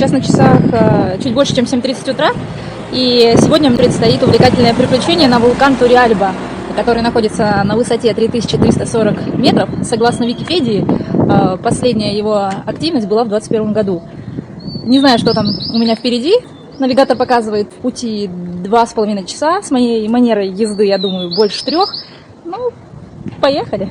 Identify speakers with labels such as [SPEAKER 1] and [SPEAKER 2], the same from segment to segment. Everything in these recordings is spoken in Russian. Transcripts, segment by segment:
[SPEAKER 1] Сейчас на часах чуть больше, чем 7:30 утра. И сегодня мне предстоит увлекательное приключение на вулкан Турриальба, который находится на высоте 3340 метров. Согласно Википедии, последняя его активность была в 2021 году. Не знаю, что там у меня впереди. Навигатор показывает в пути 2,5 часа. С моей манерой езды, я думаю, больше 3. Ну, поехали.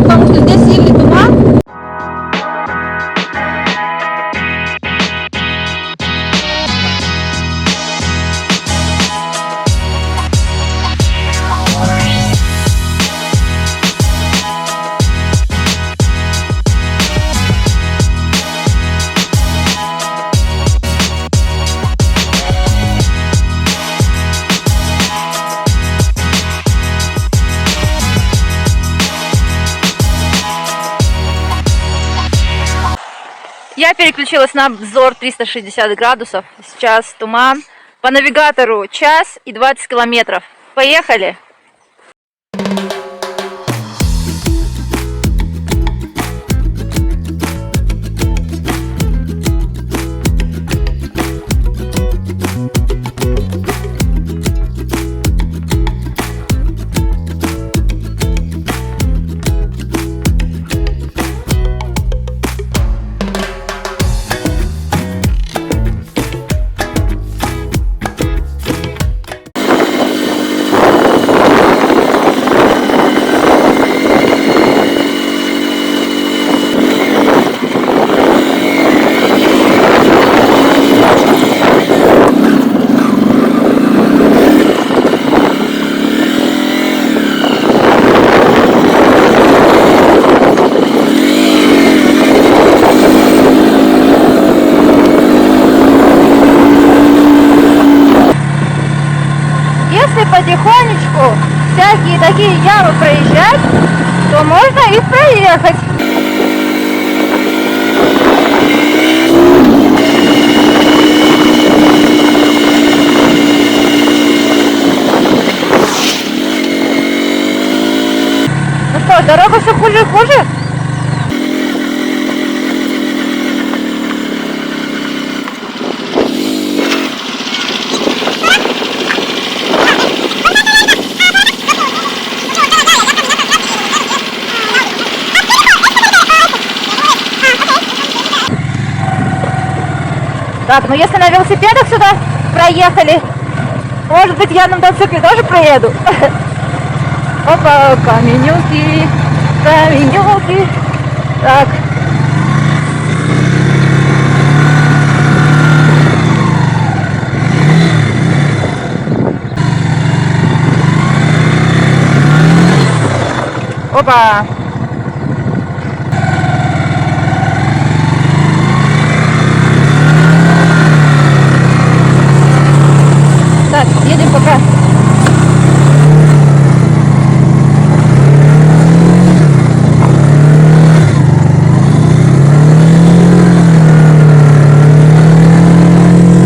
[SPEAKER 1] Потому что здесь сильный туман. Я переключилась на обзор 360 градусов. Сейчас туман. По навигатору 1 час и 20 километров. Поехали! Если потихонечку всякие такие ямы проезжать, то можно их проехать. Ну что, дорога все хуже и хуже. Так, ну если на велосипедах сюда проехали, может быть, я на мотоцикле тоже проеду. Опа, каменюки, каменюки. Так. Опа. Так, едем пока.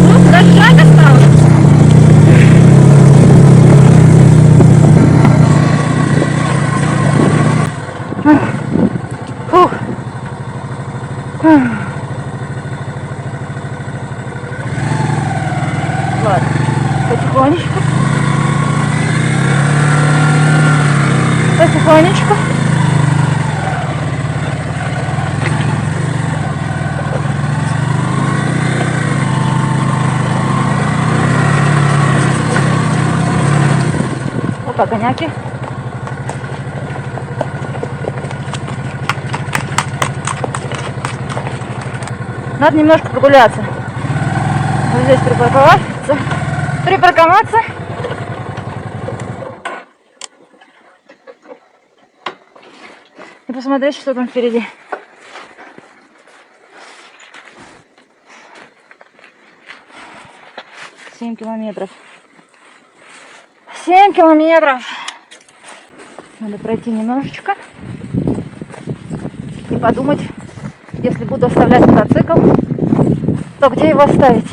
[SPEAKER 1] Ну, даже шаг осталось. Фух. Ладно. Потихонечку. Потихонечку. Опа, коняки. Надо немножко прогуляться. Вот здесь припарковаться. И посмотреть, что там впереди. Семь километров. 7 километров. Надо пройти немножечко и подумать, если буду оставлять мотоцикл, то где его оставить?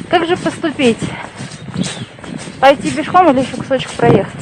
[SPEAKER 1] Как же поступить? Пойти пешком или еще кусочек проехать?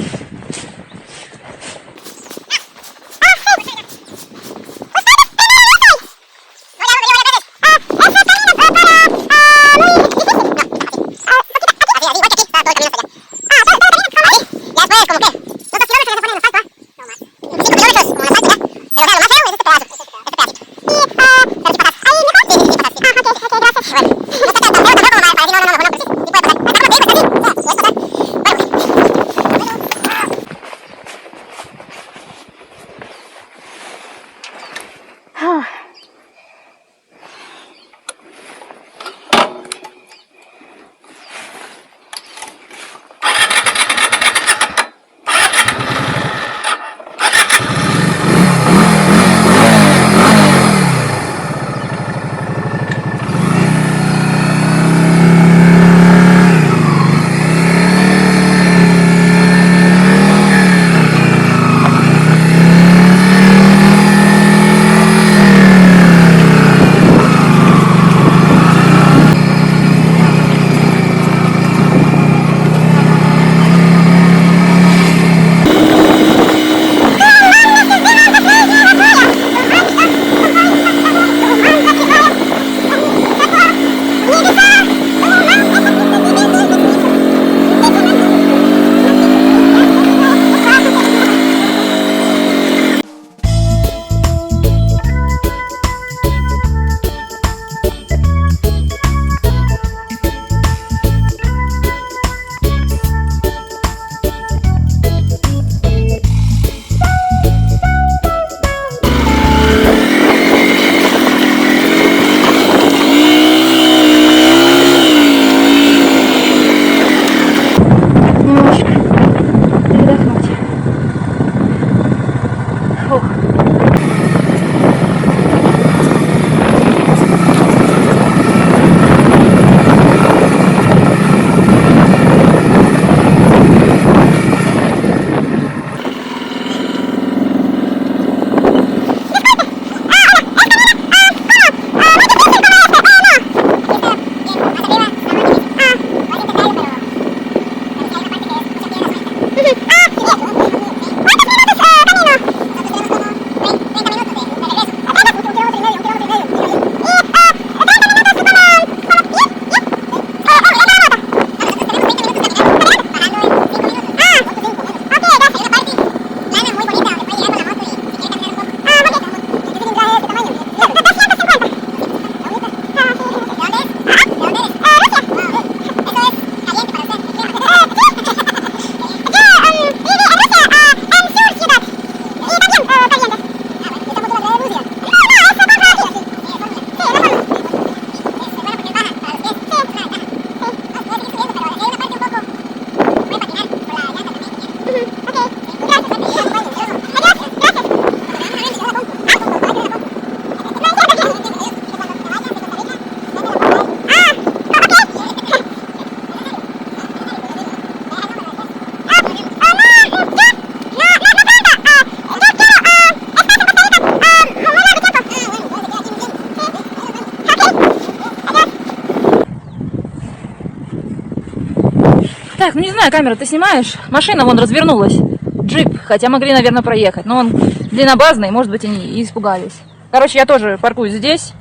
[SPEAKER 1] Так, ну не знаю, камеру ты снимаешь? Машина вон развернулась. Джип, хотя могли, наверное, проехать. Но он длиннобазный, может быть, они и испугались. Короче, я тоже паркуюсь здесь.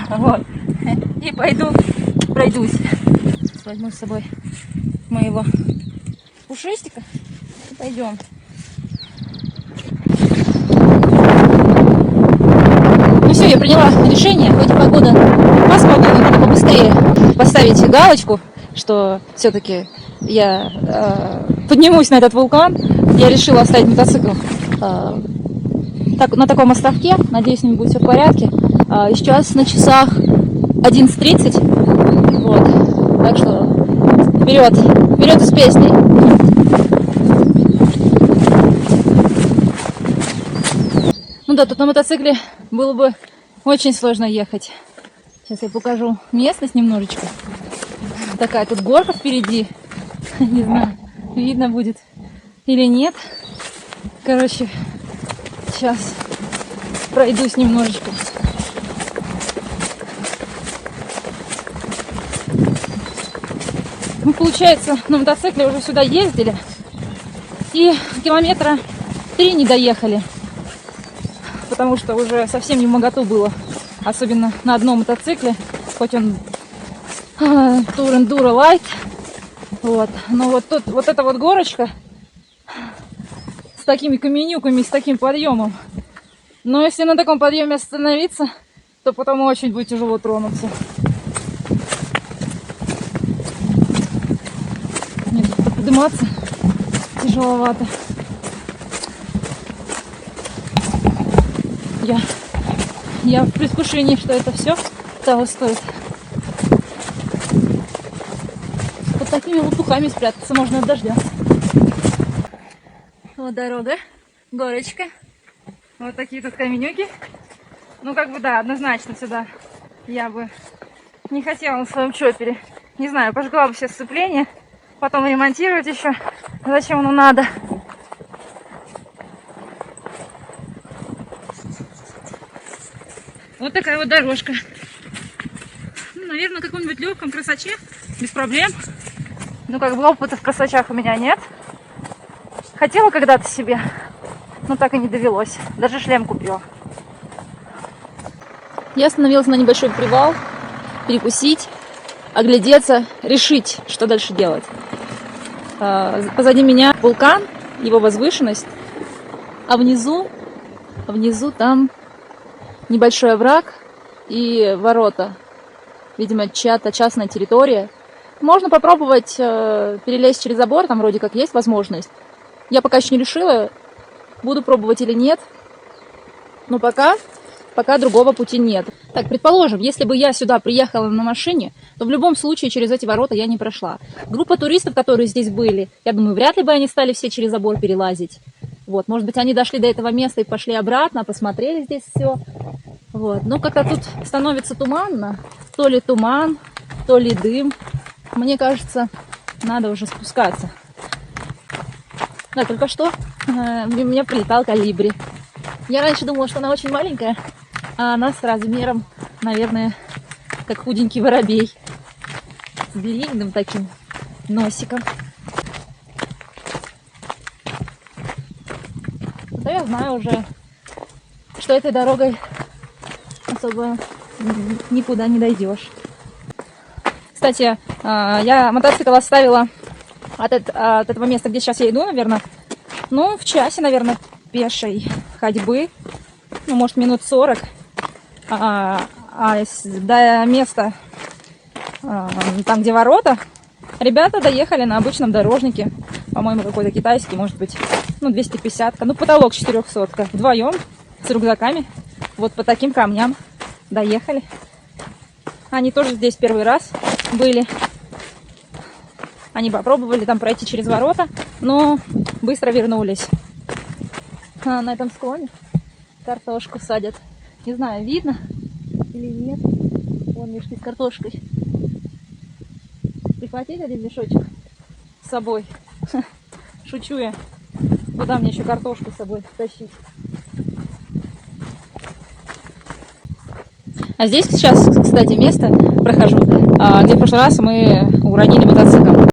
[SPEAKER 1] Вот. И пойду пройдусь. Возьму с собой моего пушистика. И пойдем. Ну все, я приняла решение. Хоть погода пасмурная, но надо побыстрее поставить галочку, что все-таки я поднимусь на этот вулкан. Я решила оставить мотоцикл на таком островке. Надеюсь, с ним будет все в порядке. И сейчас на часах 11:30. Вот. Так что вперед, вперед с песней. Ну да, тут на мотоцикле было бы очень сложно ехать. Сейчас я покажу местность немножечко. Такая тут горка впереди. Не знаю. видно будет или нет. Короче, сейчас пройдусь немножечко. Мы, получается, на мотоцикле уже сюда ездили и километра 3 не доехали, потому что уже совсем не вмоготу было, особенно на одном мотоцикле, хоть он Tour Enduro Light, вот, но вот тут вот эта вот горочка с такими каменюками, с таким подъемом, но если на таком подъеме остановиться, то потом очень будет тяжело тронуться. Нет, подниматься тяжеловато. Я в предвкушении, что это все того стоит. Под такими лопухами спрятаться можно от дождя. Вот дорога, горочка. Вот такие тут каменюки. Ну, как бы, да, однозначно сюда я бы не хотела на своем чопере. Не знаю, пожгла бы все сцепления, потом ремонтировать еще. Зачем оно надо? Вот такая вот дорожка. Ну, наверное, на каком-нибудь легком красаче без проблем. Ну, как бы опыта в красачах у меня нет. Хотела когда-то себе, но так и не довелось. Даже шлем купила. Я остановилась на небольшой привал, перекусить, оглядеться, решить, что дальше делать. Позади меня вулкан, его возвышенность, а внизу там небольшой овраг и ворота. Видимо, чья-то частная территория. Можно попробовать перелезть через забор, там вроде как есть возможность. Я пока еще не решила, буду пробовать или нет. Но пока другого пути нет. Так, предположим, если бы я сюда приехала на машине, то в любом случае через эти ворота я не прошла. Группа туристов, которые здесь были, я думаю, вряд ли бы они стали все через забор перелазить. Вот, может быть, они дошли до этого места и пошли обратно, посмотрели здесь все. Вот, но как-то тут становится туманно. То ли туман, то ли дым. Мне кажется, надо уже спускаться. Да, только что у меня прилетал колибри. Я раньше думала, что она очень маленькая, а она с размером, наверное, как худенький воробей. С длинным таким носиком. Да я знаю уже, что этой дорогой особо никуда не дойдешь. Кстати, я мотоцикл оставила от этого места, где сейчас я иду, наверное, ну, в часе, наверное, пешей ходьбы, ну, может, минут 40, до места, там, где ворота, ребята доехали на обычном дорожнике, по-моему, какой-то китайский, может быть, ну, 250-ка, ну, потолок 400-ка, вдвоем, с рюкзаками, вот по таким камням доехали. Они тоже здесь первый раз были. Они попробовали там пройти через ворота, но быстро вернулись. На этом склоне картошку садят. Не знаю, видно или нет. Вон мешки с картошкой. Прихватить один мешочек с собой. Шучу я. Куда мне еще картошку с собой тащить? А здесь сейчас, кстати, место прохожу, где в прошлый раз мы уронили мотоцикл.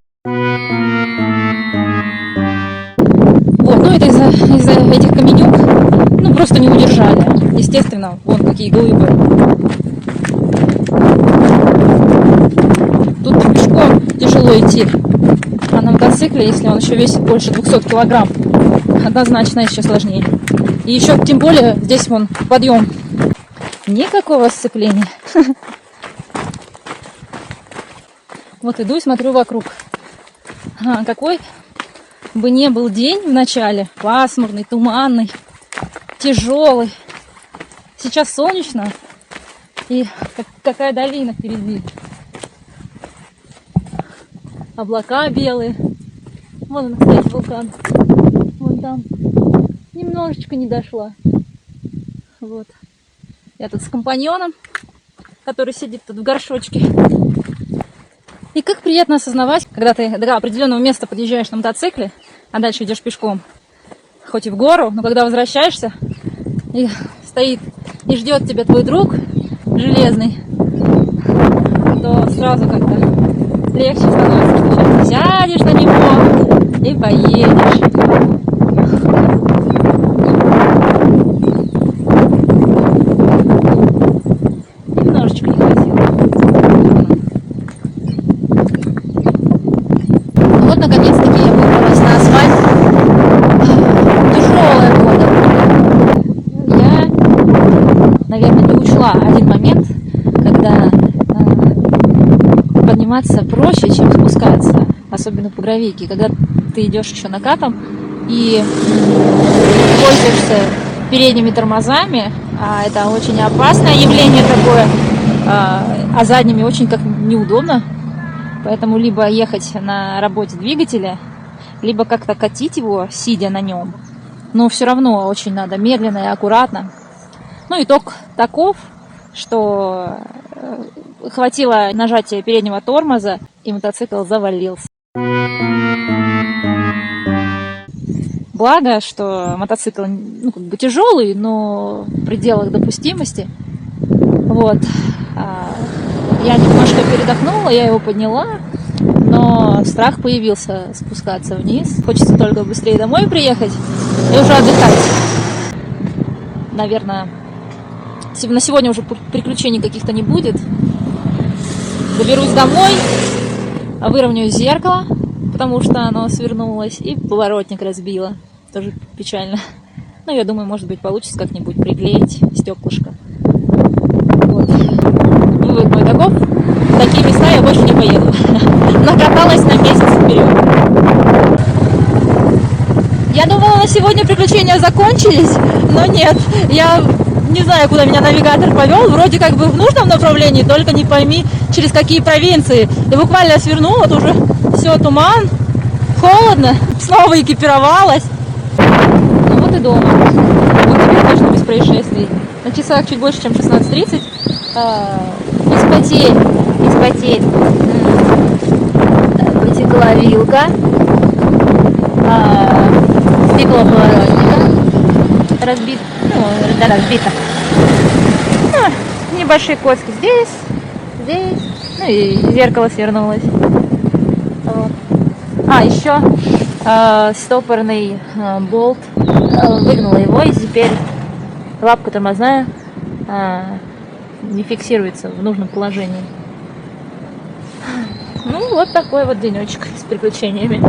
[SPEAKER 1] Вот, ну это из-за этих каменюк, ну просто не удержали. Естественно, вон какие глыбы. Тут пешком тяжело идти. А на мотоцикле, если он еще весит больше 200 килограмм, однозначно еще сложнее. И еще, тем более, здесь вон подъем. Никакого сцепления. Вот иду и смотрю вокруг. Какой бы ни был день в начале, пасмурный, туманный, тяжелый. Сейчас солнечно, и какая долина впереди. Облака белые. Вон он, кстати, вулкан. Вон там. Немножечко не дошла. Вот. Я тут с компаньоном, который сидит тут в горшочке. И как приятно осознавать, когда ты до определенного места подъезжаешь на мотоцикле, а дальше идешь пешком, хоть и в гору, но когда возвращаешься, и стоит и ждет тебя твой друг железный, то сразу как-то легче становится, что сейчас ты сядешь на него и поедешь. Немножечко не хватило. Вот, наконец-таки, я выбралась на асфальт. Тяжелая погода. Я, наверное, не учла один момент, когда подниматься проще, чем спускаться, особенно по гравийке, когда ты идешь еще накатом и пользуешься передними тормозами, а это очень опасное явление такое, а задними очень как неудобно, поэтому либо ехать на работе двигателя, либо как-то катить его, сидя на нем, но все равно очень надо медленно и аккуратно. Ну, итог таков, что хватило нажатия переднего тормоза, и мотоцикл завалился. Благо, что мотоцикл как бы тяжелый, но в пределах допустимости. Вот. Я немножко передохнула, я его подняла, но страх появился спускаться вниз. Хочется только быстрее домой приехать и уже отдыхать. Наверное, на сегодня уже приключений каких-то не будет. Доберусь домой, выровняю зеркало, потому что оно свернулось, и поворотник разбило. Тоже печально. Но я думаю, может быть, получится как-нибудь приклеить стеклышко. Вот. Вывод мой таков. В такие места я больше не поеду. Накаталась на месяц вперед. Я думала, на сегодня приключения закончились, но нет. Я не знаю, куда меня навигатор повел. Вроде как бы в нужном направлении, только не пойми, через какие провинции. И буквально свернула, вот уже все, туман, холодно, снова экипировалась. Ну вот и дома. Вот теперь точно без происшествий. На часах чуть больше, чем 16:30. Из потерь потекла вилка, стекло поворотника разбито, разбито. Небольшие кочки здесь, ну и зеркало свернулось. Вот. Еще стопорный болт, выгнула его, и теперь лапка тормозная не фиксируется в нужном положении. Ну, вот такой вот денечек с приключениями.